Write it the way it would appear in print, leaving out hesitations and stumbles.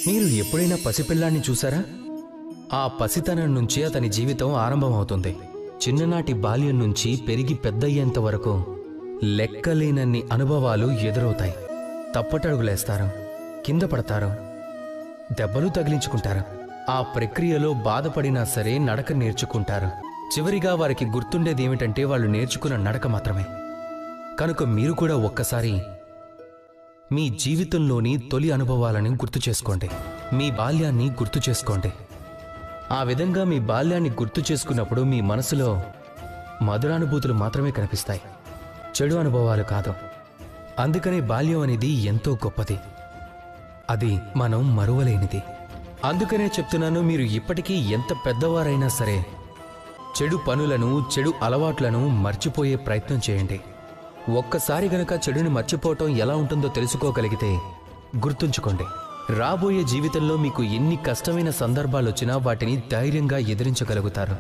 మీరు ఎప్పుడైనా పసిపిల్లాన్ని చూసారా? ఆ పసితనం నుంచి అతని జీవితం ఆరంభమవుతుంది. చిన్ననాటి బాల్యం నుంచి పెరిగి పెద్దయ్యేంత వరకు లెక్కలేనన్ని అనుభవాలు ఎదురవుతాయి. తప్పటడుగులేస్తారు, కింద పడతారు, దెబ్బలు తగిలించుకుంటారు. ఆ ప్రక్రియలో బాధపడినా సరే నడక నేర్చుకుంటారు. చివరిగా వారికి గుర్తుండేది ఏమిటంటే వాళ్ళు నేర్చుకున్న నడక మాత్రమే. కనుక మీరు కూడా ఒక్కసారి మీ జీవితంలోని తొలి అనుభవాలను గుర్తు చేసుకోండి. మీ బాల్యాన్ని గుర్తు చేసుకోండి. ఆ విధంగా మీ బాల్యాన్ని గుర్తు చేసుకున్నప్పుడు మీ మనసులో మధురానుభూతులు మాత్రమే కనిపిస్తాయి, చెడు అనుభవాలు కాదు. అందుకనే బాల్యం అనేది ఎంతో గొప్పది. అది మనం మరువలేనిది. అందుకనే చెప్తున్నాను, మీరు ఇప్పటికీ ఎంత పెద్దవారైనా సరే చెడు పనులను, చెడు అలవాట్లను మర్చిపోయే ప్రయత్నం చేయండి. ఒక్కసారి గనక చెడుని మర్చిపోవటం ఎలా ఉంటుందో తెలుసుకోగలిగితే గుర్తుంచుకోండి, రాబోయే జీవితంలో మీకు ఎన్ని కష్టమైన సందర్భాలొచ్చినా వాటిని ధైర్యంగా ఎదిరించగలుగుతారు.